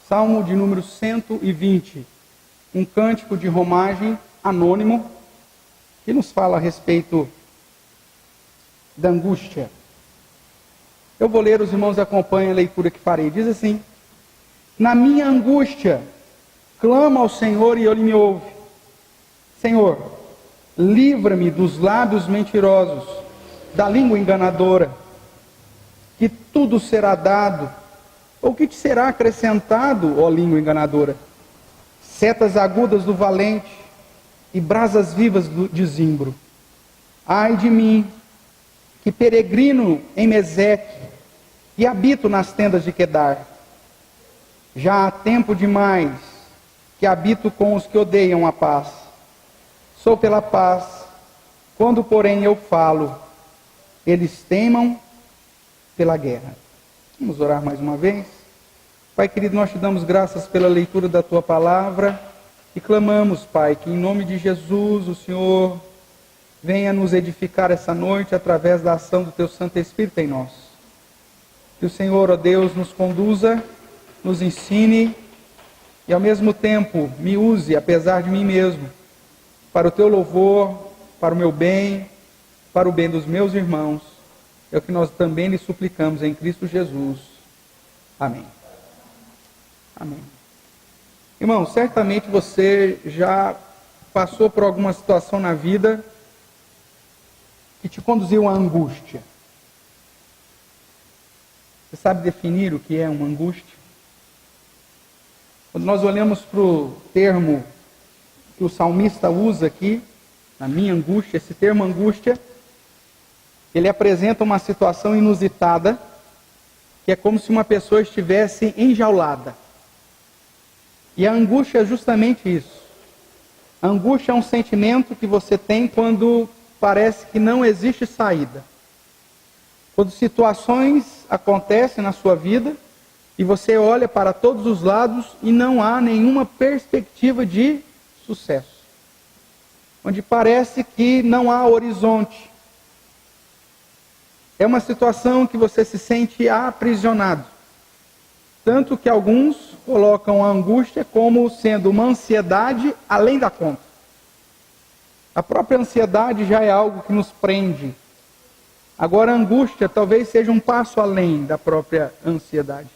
Salmo de número 120, um cântico de romagem anônimo, que nos fala a respeito da angústia. Eu vou ler, os irmãos acompanhem a leitura que farei. Diz assim: na minha angústia, clamo ao Senhor e Ele me ouve. Senhor, livra-me dos lábios mentirosos, da língua enganadora, que tudo será dado, ou que te será acrescentado, ó língua enganadora? Setas agudas do valente e brasas vivas de zimbro. Ai de mim, que peregrino em Meseque e habito nas tendas de Quedar. Já há tempo demais que habito com os que odeiam a paz. Sou pela paz, quando porém eu falo, eles teimam pela guerra. Vamos orar mais uma vez. Pai querido, nós te damos graças pela leitura da tua palavra e clamamos, Pai, que em nome de Jesus o Senhor venha nos edificar essa noite através da ação do teu Santo Espírito em nós. Que o Senhor, ó Deus, nos conduza, nos ensine e ao mesmo tempo me use, apesar de mim mesmo, para o teu louvor, para o meu bem, para o bem dos meus irmãos. É o que nós também lhe suplicamos em Cristo Jesus. Amém. Amém. Irmão, certamente você já passou por alguma situação na vida que te conduziu à angústia. Você sabe definir o que é uma angústia? Quando nós olhamos para o termo que o salmista usa aqui, na minha angústia, esse termo angústia, ele apresenta uma situação inusitada, que é como se uma pessoa estivesse enjaulada. E a angústia é justamente isso. A angústia é um sentimento que você tem quando parece que não existe saída. Quando situações acontecem na sua vida e você olha para todos os lados e não há nenhuma perspectiva de sucesso. Onde parece que não há horizonte. É uma situação que você se sente aprisionado. Tanto que alguns colocam a angústia como sendo uma ansiedade além da conta. A própria ansiedade já é algo que nos prende. Agora a angústia talvez seja um passo além da própria ansiedade.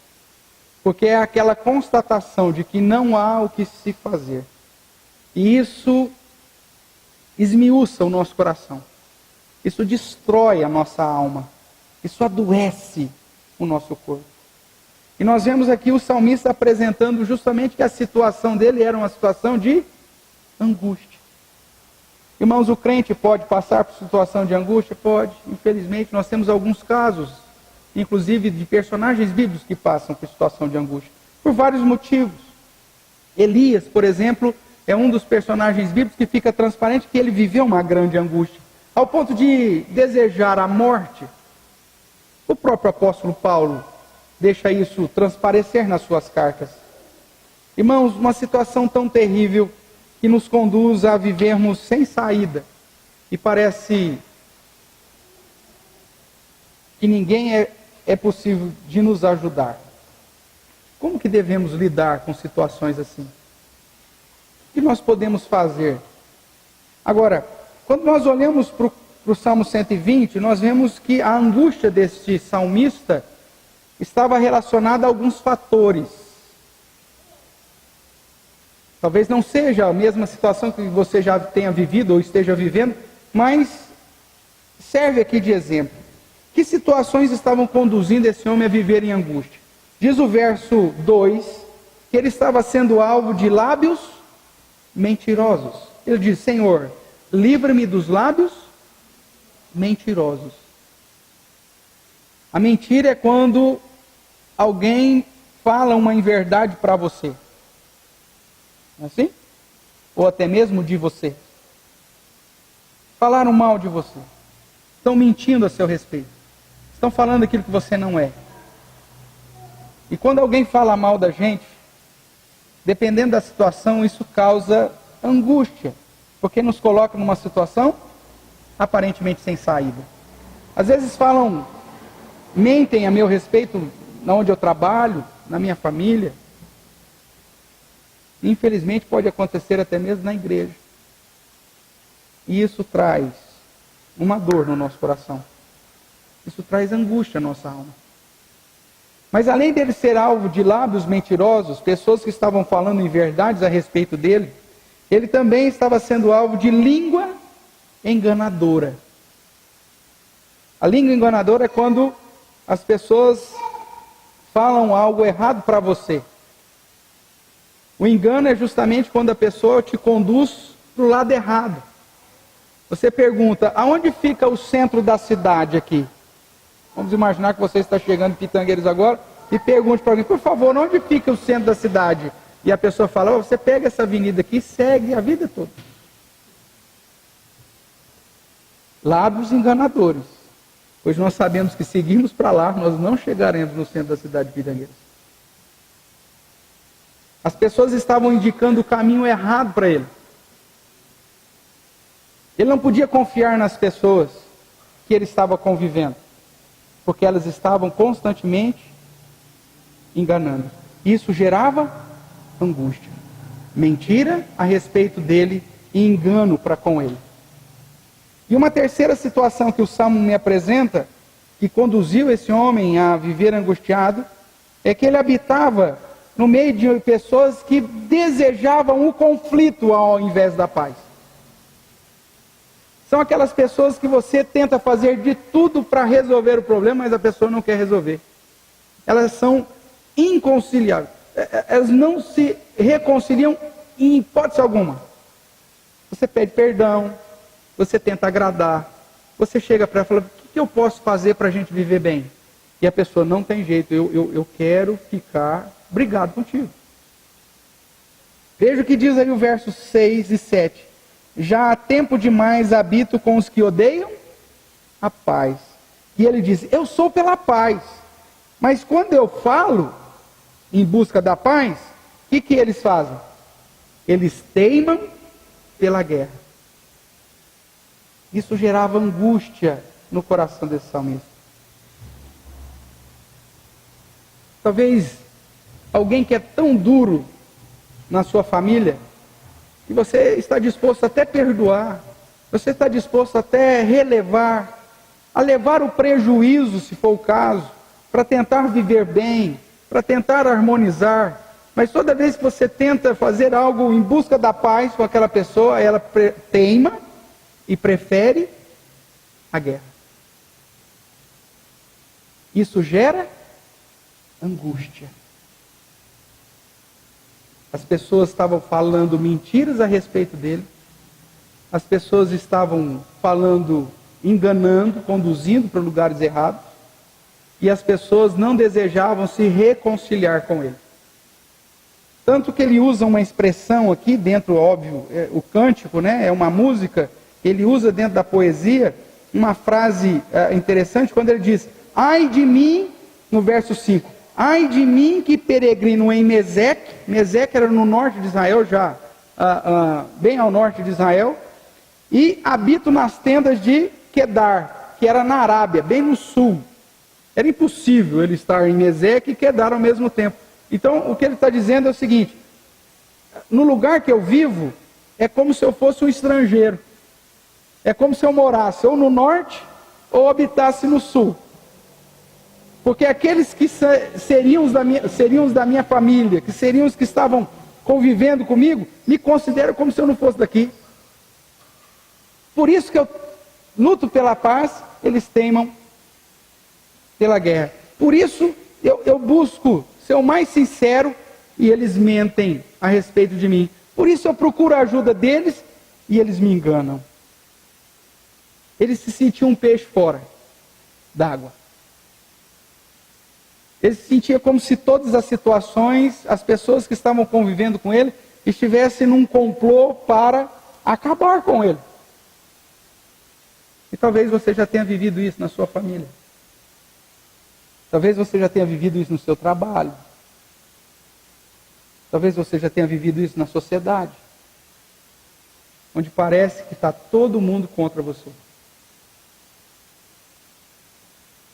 Porque é aquela constatação de que não há o que se fazer. E isso esmiuça o nosso coração. Isso destrói a nossa alma. Isso adoece o nosso corpo. E nós vemos aqui o salmista apresentando justamente que a situação dele era uma situação de angústia. Irmãos, o crente pode passar por situação de angústia? Pode. Infelizmente, nós temos alguns casos, inclusive de personagens bíblicos que passam por situação de angústia, por vários motivos. Elias, por exemplo, é um dos personagens bíblicos que fica transparente que ele viveu uma grande angústia, ao ponto de desejar a morte. O próprio apóstolo Paulo deixa isso transparecer nas suas cartas. Irmãos, uma situação tão terrível que nos conduz a vivermos sem saída. E parece que ninguém é possível de nos ajudar. Como que devemos lidar com situações assim? O que nós podemos fazer? Agora, quando nós olhamos para o Salmo 120, nós vemos que a angústia deste salmista estava relacionada a alguns fatores. Talvez não seja a mesma situação que você já tenha vivido ou esteja vivendo, mas serve aqui de exemplo. Que situações estavam conduzindo esse homem a viver em angústia? Diz o verso 2, que ele estava sendo alvo de lábios mentirosos. Ele diz: Senhor, livra-me dos lábios mentirosos. A mentira é quando alguém fala uma inverdade para você. Não é assim? Ou até mesmo de você. Falaram mal de você. Estão mentindo a seu respeito. Estão falando aquilo que você não é. E quando alguém fala mal da gente, dependendo da situação, isso causa angústia. Porque nos coloca numa situação aparentemente sem saída. Às vezes mentem a meu respeito, onde eu trabalho, na minha família. Infelizmente pode acontecer até mesmo na igreja. E isso traz uma dor no nosso coração. Isso traz angústia à nossa alma. Mas além dele ser alvo de lábios mentirosos, pessoas que estavam falando inverdades a respeito dele, ele também estava sendo alvo de língua enganadora. A língua enganadora é quando as pessoas falam algo errado para você. O engano é justamente quando a pessoa te conduz para o lado errado. Você pergunta, aonde fica o centro da cidade aqui? Vamos imaginar que você está chegando em Pitangueiras agora e pergunte para alguém, por favor, onde fica o centro da cidade? E a pessoa fala, você pega essa avenida aqui e segue a vida toda. Lábios enganadores. Pois nós sabemos que seguimos para lá, nós não chegaremos no centro da cidade de Pitangueiras. As pessoas estavam indicando o caminho errado para ele. Ele não podia confiar nas pessoas que ele estava convivendo, porque elas estavam constantemente enganando. Isso gerava angústia, mentira a respeito dele e engano para com ele. E uma terceira situação que o Salmo me apresenta, que conduziu esse homem a viver angustiado, é que ele habitava no meio de pessoas que desejavam o conflito ao invés da paz. São aquelas pessoas que você tenta fazer de tudo para resolver o problema, mas a pessoa não quer resolver. Elas são inconciliáveis. Elas não se reconciliam em hipótese alguma. Você pede perdão, você tenta agradar, você chega para ela e fala, o que eu posso fazer para a gente viver bem? E a pessoa, não tem jeito, eu quero ficar brigado contigo. Veja o que diz aí o verso 6 e 7. Já há tempo demais habito com os que odeiam a paz. E ele diz, eu sou pela paz. Mas quando eu falo em busca da paz, o que eles fazem? Eles teimam pela guerra. Isso gerava angústia no coração desse salmista. Talvez alguém que é tão duro na sua família, que você está disposto até perdoar, você está disposto até relevar, a levar o prejuízo, se for o caso, para tentar viver bem, para tentar harmonizar. Mas toda vez que você tenta fazer algo em busca da paz com aquela pessoa, ela teima e prefere a guerra. Isso gera angústia. As pessoas estavam falando mentiras a respeito dele. As pessoas estavam falando, enganando, conduzindo para lugares errados. E as pessoas não desejavam se reconciliar com ele. Tanto que ele usa uma expressão aqui dentro, óbvio, o cântico, né? É uma música. Ele usa dentro da poesia uma frase interessante quando ele diz, ai de mim, no verso 5, ai de mim que peregrino em Meseque. Meseque era no norte de Israel, já bem ao norte de Israel, e habito nas tendas de Quedar, que era na Arábia, bem no sul. Era impossível ele estar em Meseque e Quedar ao mesmo tempo. Então o que ele está dizendo é o seguinte, no lugar que eu vivo, é como se eu fosse um estrangeiro. É como se eu morasse ou no norte ou habitasse no sul. Porque aqueles que seriam os da minha família, que seriam os que estavam convivendo comigo, me consideram como se eu não fosse daqui. Por isso que eu luto pela paz, eles teimam pela guerra. Por isso eu busco ser o mais sincero e eles mentem a respeito de mim. Por isso eu procuro a ajuda deles e eles me enganam. Ele se sentia um peixe fora d'água. Ele se sentia como se todas as situações, as pessoas que estavam convivendo com ele, estivessem num complô para acabar com ele. E talvez você já tenha vivido isso na sua família. Talvez você já tenha vivido isso no seu trabalho. Talvez você já tenha vivido isso na sociedade. Onde parece que está todo mundo contra você.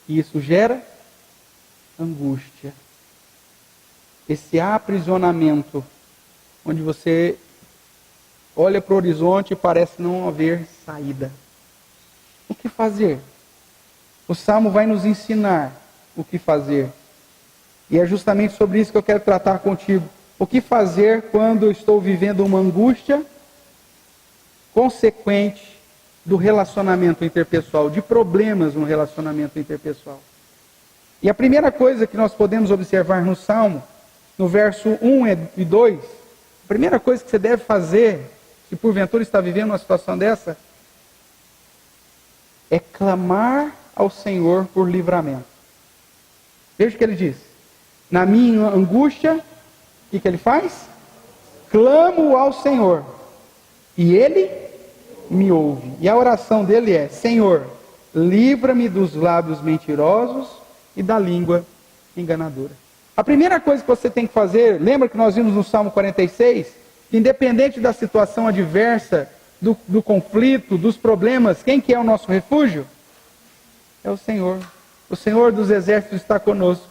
E isso gera angústia. Esse aprisionamento onde você olha para o horizonte e parece não haver saída. O que fazer? O Salmo vai nos ensinar o que fazer. E é justamente sobre isso que eu quero tratar contigo. O que fazer quando eu estou vivendo uma angústia consequente do relacionamento interpessoal, de problemas no relacionamento interpessoal. E a primeira coisa que nós podemos observar no Salmo, no verso 1 e 2, a primeira coisa que você deve fazer, se porventura está vivendo uma situação dessa, é clamar ao Senhor por livramento. Veja o que ele diz. Na minha angústia, o que ele faz? Clamo ao Senhor, e Ele me ouve. E a oração dele é: Senhor, livra-me dos lábios mentirosos e da língua enganadora. A primeira coisa que você tem que fazer, lembra que nós vimos no Salmo 46, que independente da situação adversa, do conflito, dos problemas, quem que é o nosso refúgio? É o Senhor. O Senhor dos exércitos está conosco.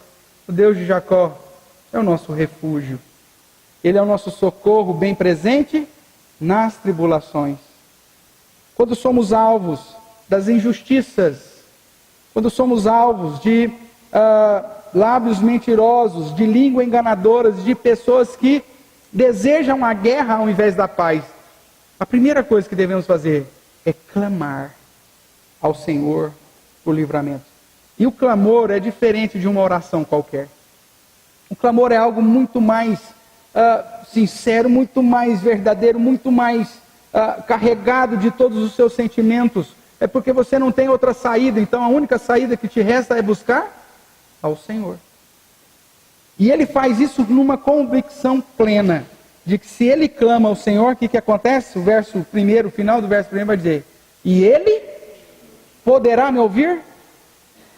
O Deus de Jacó é o nosso refúgio. Ele é o nosso socorro bem presente nas tribulações. Quando somos alvos das injustiças, quando somos alvos de lábios mentirosos, de língua enganadora, de pessoas que desejam a guerra ao invés da paz, a primeira coisa que devemos fazer é clamar ao Senhor por livramento. E o clamor é diferente de uma oração qualquer. O clamor é algo muito mais sincero, muito mais verdadeiro, muito mais carregado de todos os seus sentimentos. É porque você não tem outra saída, então a única saída que te resta é buscar ao Senhor. E ele faz isso numa convicção plena, de que se ele clama ao Senhor, o que acontece? O final do verso 1 vai dizer: e ele poderá me ouvir?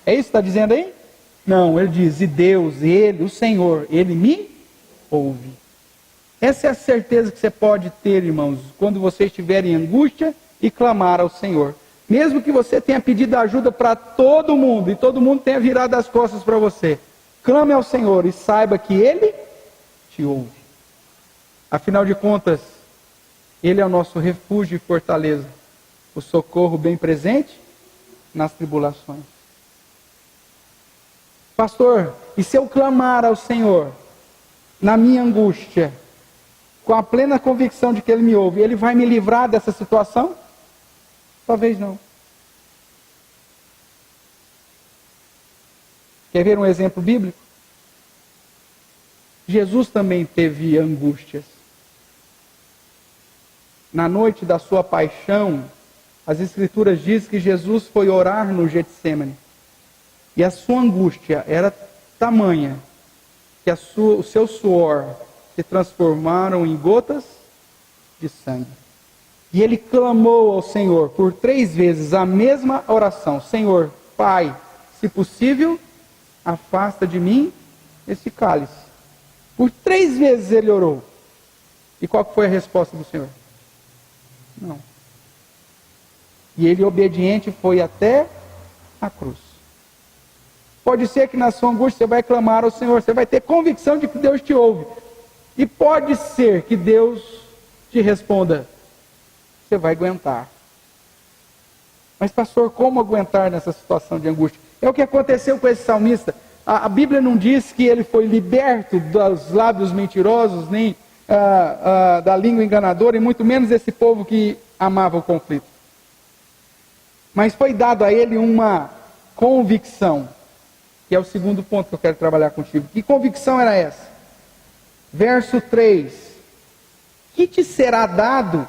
É isso que está dizendo aí? Não, ele diz: e Deus, ele, o Senhor, ele me ouve. Essa é a certeza que você pode ter, irmãos, quando você estiver em angústia e clamar ao Senhor. Mesmo que você tenha pedido ajuda para todo mundo, e todo mundo tenha virado as costas para você, clame ao Senhor e saiba que Ele te ouve. Afinal de contas, Ele é o nosso refúgio e fortaleza, o socorro bem presente nas tribulações. Pastor, e se eu clamar ao Senhor na minha angústia, com a plena convicção de que Ele me ouve, Ele vai me livrar dessa situação? Talvez não. Quer ver um exemplo bíblico? Jesus também teve angústias. Na noite da sua paixão, as Escrituras dizem que Jesus foi orar no Getsemane. E a sua angústia era tamanha que o seu suor se transformaram em gotas de sangue. E ele clamou ao Senhor por 3 vezes a mesma oração: Senhor, Pai, se possível, afasta de mim esse cálice. Por 3 vezes ele orou. E qual foi a resposta do Senhor? Não. E ele, obediente, foi até a cruz. Pode ser que na sua angústia você vai clamar ao Senhor, você vai ter convicção de que Deus te ouve. E pode ser que Deus te responda: você vai aguentar. Mas pastor, como aguentar nessa situação de angústia? É o que aconteceu com esse salmista. A Bíblia não diz que ele foi liberto dos lábios mentirosos, nem da língua enganadora, e muito menos esse povo que amava o conflito. Mas foi dado a ele uma convicção, que é o segundo ponto que eu quero trabalhar contigo. Que convicção era essa? Verso 3: que te será dado,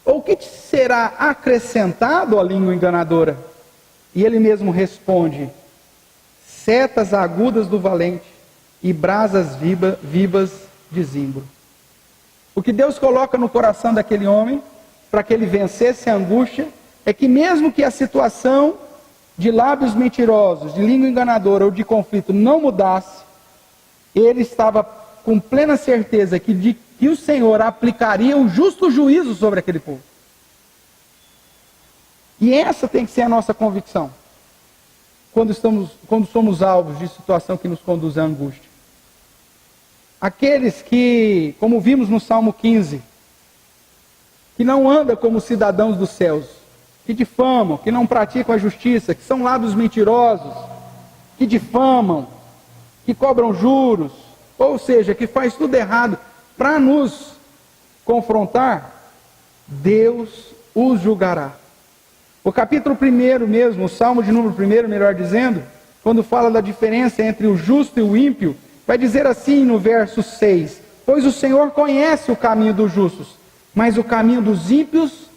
ou que te será acrescentado a língua enganadora? E ele mesmo responde: setas agudas do valente e brasas vivas de zimbro. O que Deus coloca no coração daquele homem, para que ele vencesse a angústia, é que mesmo que a situação de lábios mentirosos, de língua enganadora ou de conflito não mudasse, ele estava com plena certeza que o Senhor aplicaria o justo juízo sobre aquele povo. E essa tem que ser a nossa convicção, quando somos alvos de situação que nos conduz à angústia. aqueles que, como vimos no Salmo 15, que não andam como cidadãos dos céus, que difamam, que não praticam a justiça, que são lábios mentirosos, que difamam, que cobram juros, ou seja, que faz tudo errado para nos confrontar, Deus os julgará. O capítulo 1 mesmo, o Salmo de número 1, melhor dizendo, quando fala da diferença entre o justo e o ímpio, vai dizer assim no verso 6: pois o Senhor conhece o caminho dos justos, mas o caminho dos ímpios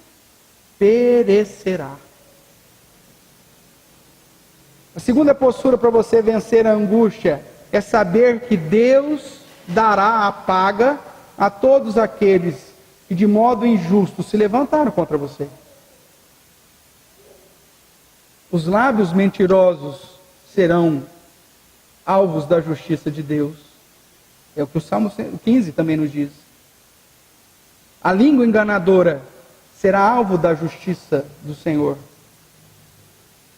perecerá. A segunda postura para você vencer a angústia é saber que Deus dará a paga a todos aqueles que de modo injusto se levantaram contra você. Os lábios mentirosos serão alvos da justiça de Deus. É o que o Salmo 15 também nos diz. A língua enganadora será alvo da justiça do Senhor.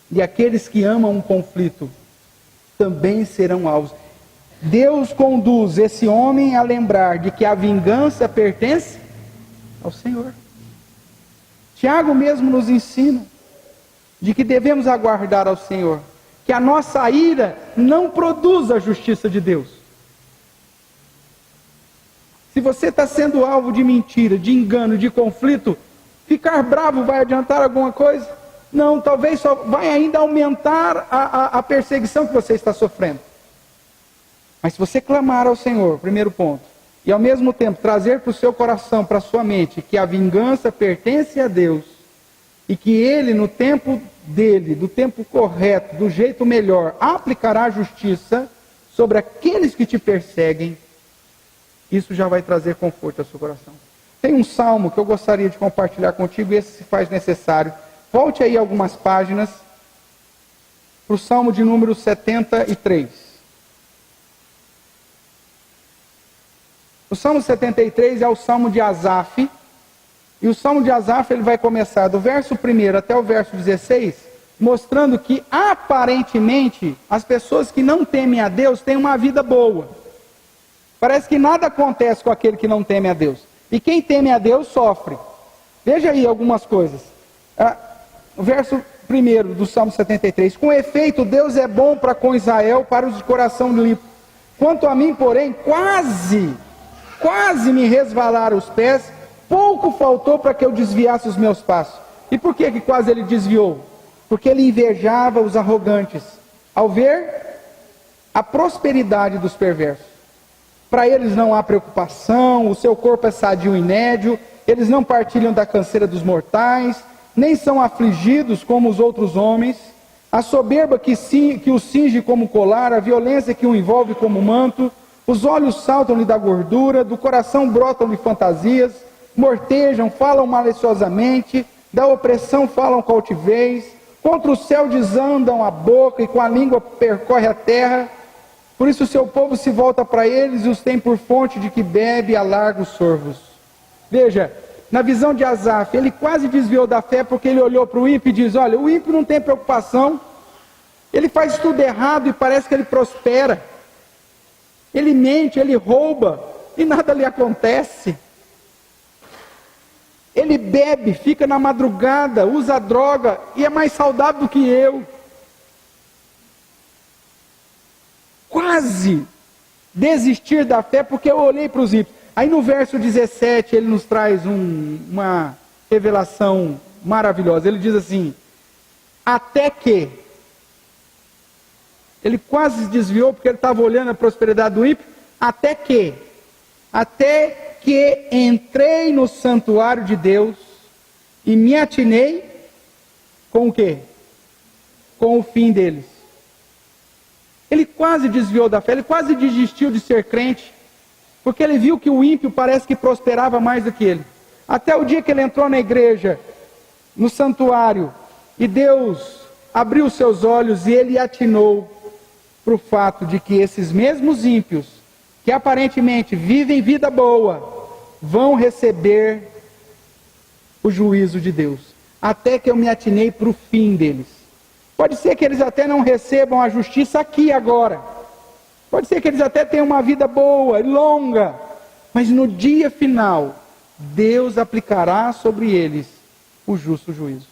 E aqueles que amam um conflito também serão alvos. Deus conduz esse homem a lembrar de que a vingança pertence ao Senhor. Tiago mesmo nos ensina de que devemos aguardar ao Senhor, que a nossa ira não produz a justiça de Deus. Se você está sendo alvo de mentira, de engano, de conflito, ficar bravo vai adiantar alguma coisa? Não, talvez só vai ainda aumentar a perseguição que você está sofrendo. Mas se você clamar ao Senhor, primeiro ponto, e ao mesmo tempo trazer para o seu coração, para a sua mente, que a vingança pertence a Deus, e que Ele, no tempo dele, do tempo correto, do jeito melhor, aplicará a justiça sobre aqueles que te perseguem, isso já vai trazer conforto ao seu coração. Tem um salmo que eu gostaria de compartilhar contigo, e esse se faz necessário. Volte aí algumas páginas para o Salmo de número 73. O Salmo 73 é o Salmo de Asaf. E o Salmo de Asaf ele vai começar do verso 1 até o verso 16, mostrando que aparentemente as pessoas que não temem a Deus têm uma vida boa. Parece que nada acontece com aquele que não teme a Deus. E quem teme a Deus sofre. Veja aí algumas coisas. O verso 1 do Salmo 73. Com efeito, Deus é bom para com Israel, para os de coração limpo. Quanto a mim, porém, quase me resvalaram os pés, pouco faltou para que eu desviasse os meus passos. E por que quase ele desviou? Porque ele invejava os arrogantes, ao ver a prosperidade dos perversos. Para eles não há preocupação, o seu corpo é sadio e nédio, eles não partilham da canseira dos mortais, nem são afligidos como os outros homens. A soberba que o cinge como colar, a violência que o envolve como manto, os olhos saltam-lhe da gordura, do coração brotam-lhe fantasias, mortejam, falam maliciosamente, da opressão falam com altivez, contra o céu desandam a boca e com a língua percorre a terra. Por isso o seu povo se volta para eles e os tem por fonte de que bebe a largos sorvos. Veja, na visão de Asaf, ele quase desviou da fé porque ele olhou para o ímpio e diz: olha, o ímpio não tem preocupação, ele faz tudo errado e parece que ele prospera. Ele mente, ele rouba e nada lhe acontece. Ele bebe, fica na madrugada, usa droga e é mais saudável do que eu. Quase desistir da fé porque eu olhei para os ímpios. Aí no verso 17 ele nos traz uma revelação maravilhosa. Ele diz assim: até que... Ele quase se desviou porque ele estava olhando a prosperidade do ímpio. Até que entrei no santuário de Deus e me atinei com o quê? Com o fim deles. Ele quase desviou da fé, ele quase desistiu de ser crente, porque ele viu que o ímpio parece que prosperava mais do que ele. Até o dia que ele entrou na igreja, no santuário, e Deus abriu seus olhos e ele atinou para o fato de que esses mesmos ímpios, que aparentemente vivem vida boa, vão receber o juízo de Deus. Até que eu me atinei para o fim deles. Pode ser que eles até não recebam a justiça aqui agora. Pode ser que eles até tenham uma vida boa e longa, mas no dia final, Deus aplicará sobre eles o justo juízo.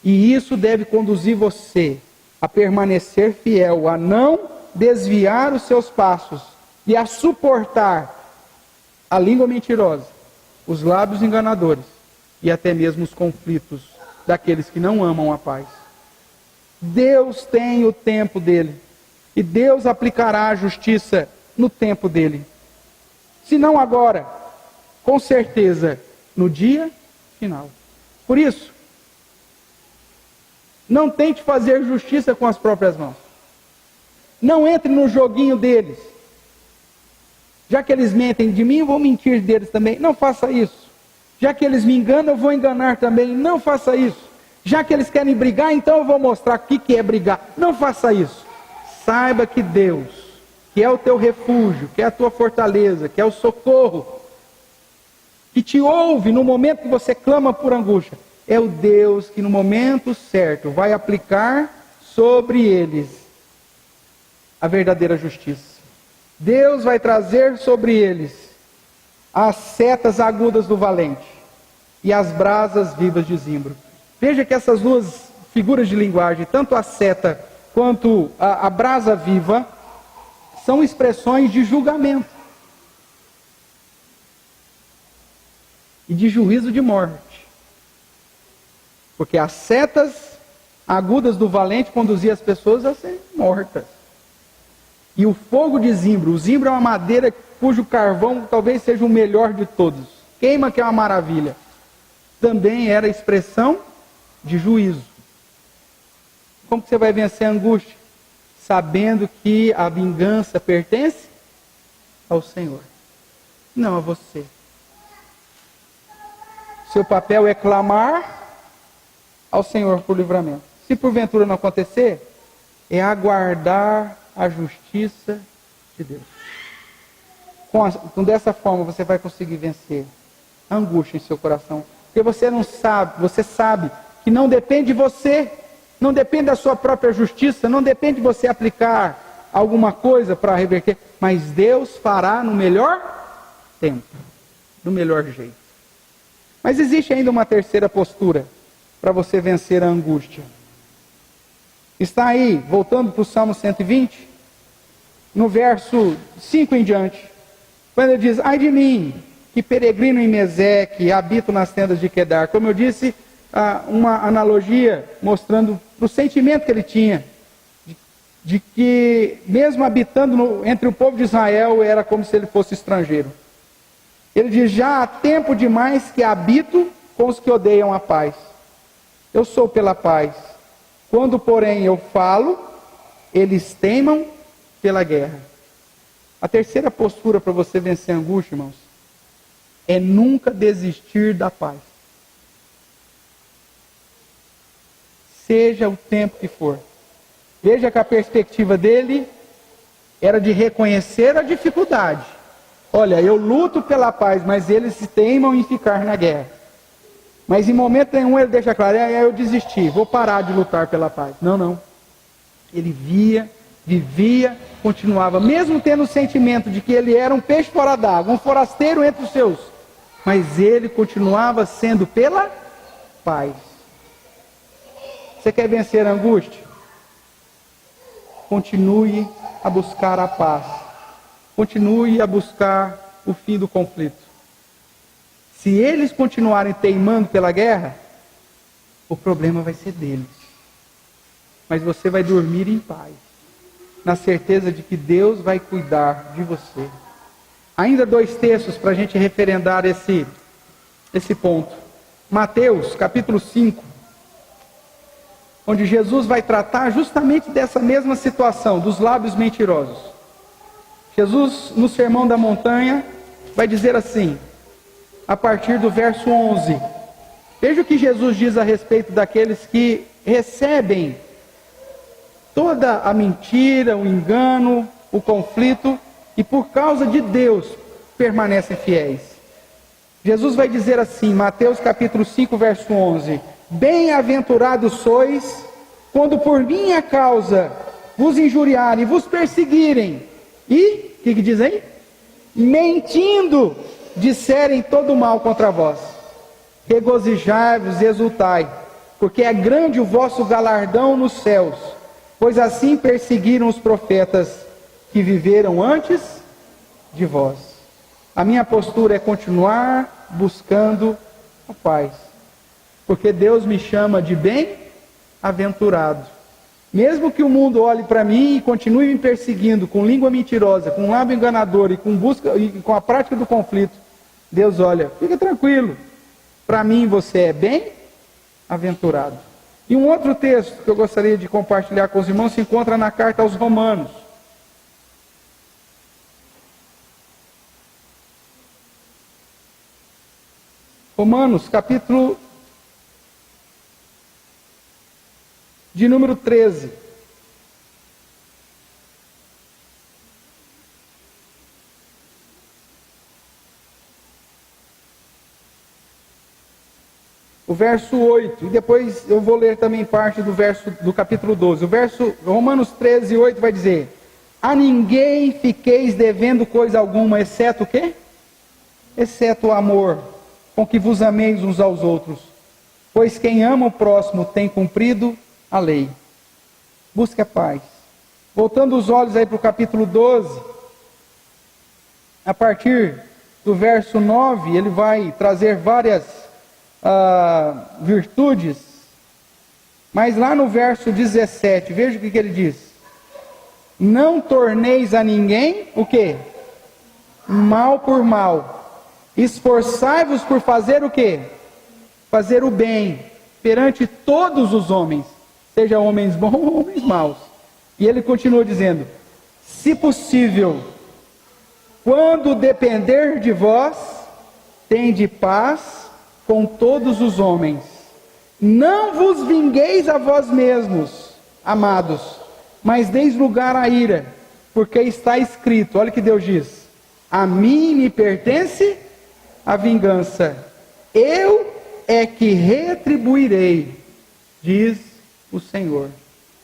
E isso deve conduzir você a permanecer fiel, a não desviar os seus passos e a suportar a língua mentirosa, os lábios enganadores e até mesmo os conflitos daqueles que não amam a paz. Deus tem o tempo dele e Deus aplicará a justiça no tempo dele. Se não agora, com certeza no dia final. Por isso, não tente fazer justiça com as próprias mãos. Não entre no joguinho deles. Já que eles mentem de mim, eu vou mentir deles também. Não faça isso. Já que eles me enganam, eu vou enganar também. Não faça isso. Já que eles querem brigar, então eu vou mostrar o que é brigar. Não faça isso. Saiba que Deus, que é o teu refúgio, que é a tua fortaleza, que é o socorro, que te ouve no momento que você clama por angústia, é o Deus que no momento certo vai aplicar sobre eles a verdadeira justiça. Deus vai trazer sobre eles as setas agudas do valente e as brasas vivas de zimbro. Veja que essas duas figuras de linguagem, tanto a seta quanto a brasa viva, são expressões de julgamento e de juízo de morte. Porque as setas agudas do valente conduziam as pessoas a serem mortas. E o fogo de zimbro, o zimbro é uma madeira cujo carvão talvez seja o melhor de todos. Queima que é uma maravilha. Também era expressão de juízo. Como que você vai vencer a angústia? Sabendo que a vingança pertence ao Senhor, não a você. Seu papel é clamar ao Senhor por livramento. Se porventura não acontecer, é aguardar a justiça de Deus. Dessa forma você vai conseguir vencer a angústia em seu coração. Porque você não sabe, você sabe que não depende de você, não depende da sua própria justiça, não depende de você aplicar alguma coisa para reverter, mas Deus fará no melhor tempo, do melhor jeito. Mas existe ainda uma terceira postura para você vencer a angústia. Está aí, voltando para o Salmo 120, no verso 5 em diante, quando ele diz: ai de mim, que peregrino em Meseque, habito nas tendas de Quedar. Como eu disse, uma analogia mostrando o sentimento que ele tinha, de que mesmo habitando entre o povo de Israel, era como se ele fosse estrangeiro. Ele diz: já há tempo demais que habito com os que odeiam a paz. Eu sou pela paz. Quando, porém, eu falo, eles teimam pela guerra. A terceira postura para você vencer a angústia, irmãos, é nunca desistir da paz. Seja o tempo que for. Veja que a perspectiva dele era de reconhecer a dificuldade. Olha, eu luto pela paz, mas eles se teimam em ficar na guerra. Mas em momento nenhum ele deixa claro: eu desisti, vou parar de lutar pela paz. Não. Ele vivia, continuava, mesmo tendo o sentimento de que ele era um peixe fora d'água, um forasteiro entre os seus, mas ele continuava sendo pela paz. Você quer vencer a angústia? Continue a buscar a paz. Continue a buscar o fim do conflito. Se eles continuarem teimando pela guerra, o problema vai ser deles. Mas você vai dormir em paz, na certeza de que Deus vai cuidar de você. Ainda 2 textos para a gente referendar esse ponto. Mateus, capítulo 5, onde Jesus vai tratar justamente dessa mesma situação, dos lábios mentirosos. Jesus, no Sermão da Montanha, vai dizer assim, a partir do verso 11. Veja o que Jesus diz a respeito daqueles que recebem toda a mentira, o engano, o conflito, e por causa de Deus permanecem fiéis. Jesus vai dizer assim, Mateus capítulo 5, verso 11: bem-aventurados sois, quando por minha causa vos injuriarem, vos perseguirem, e, o que diz aí? Mentindo, disserem todo mal contra vós. Regozijai-vos e exultai, porque é grande o vosso galardão nos céus, pois assim perseguiram os profetas que viveram antes de vós. A minha postura é continuar buscando a paz, porque Deus me chama de bem-aventurado. Mesmo que o mundo olhe para mim e continue me perseguindo com língua mentirosa, com lábio enganador e com a prática do conflito, Deus olha, fica tranquilo, para mim você é bem-aventurado. E um outro texto que eu gostaria de compartilhar com os irmãos se encontra na carta aos Romanos. Romanos, capítulo de número 13. O verso 8, e depois eu vou ler também parte do capítulo 12. Romanos 13, 8 vai dizer: a ninguém fiqueis devendo coisa alguma, exceto o quê? Exceto o amor, com que vos ameis uns aos outros. Pois quem ama o próximo tem cumprido a lei. Busque a paz. Voltando os olhos aí para o capítulo 12, a partir do verso 9, ele vai trazer várias virtudes, mas lá no verso 17, veja o que ele diz: não torneis a ninguém o quê? Mal por mal, esforçai-vos por fazer o quê? Fazer o bem perante todos os homens, seja homens bons ou homens maus. E ele continua dizendo: se possível, quando depender de vós, tende paz com todos os homens. Não vos vingueis a vós mesmos, amados, mas deis lugar à ira, porque está escrito, olha o que Deus diz: a mim me pertence a vingança, eu é que retribuirei, diz o Senhor.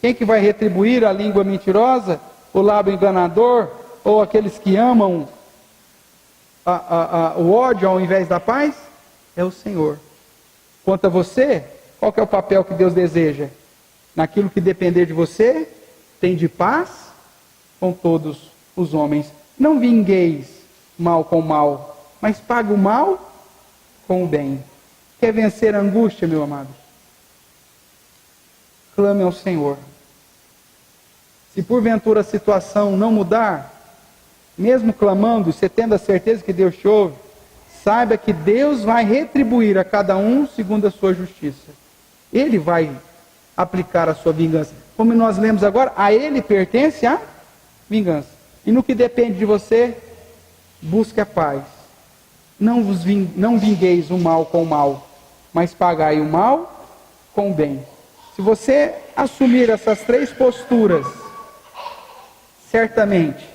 Quem que vai retribuir? A língua mentirosa, o lábio enganador, ou aqueles que amam o ódio ao invés da paz? É o Senhor. Quanto a você, qual que é o papel que Deus deseja? Naquilo que depender de você, tem de paz com todos os homens. Não vingueis mal com mal, mas pague o mal com o bem. Quer vencer a angústia, meu amado? Clame ao Senhor. Se porventura a situação não mudar, mesmo clamando, você tendo a certeza que Deus te ouve, saiba que Deus vai retribuir a cada um segundo a sua justiça. Ele vai aplicar a sua vingança. Como nós lemos agora, a Ele pertence a vingança. E no que depende de você, busque a paz. Não vingueis o mal com o mal, mas pagai o mal com o bem. Se você assumir essas três posturas, certamente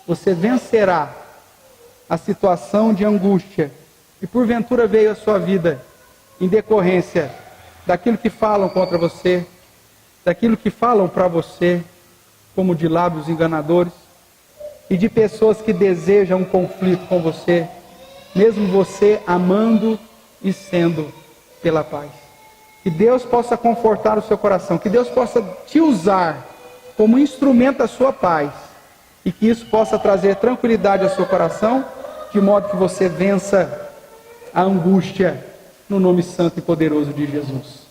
você vencerá a situação de angústia que porventura veio à sua vida em decorrência daquilo que falam contra você, daquilo que falam para você, como de lábios enganadores, e de pessoas que desejam um conflito com você, mesmo você amando e sendo pela paz. Que Deus possa confortar o seu coração, que Deus possa te usar como instrumento da sua paz, e que isso possa trazer tranquilidade ao seu coração, de modo que você vença a angústia no nome santo e poderoso de Jesus.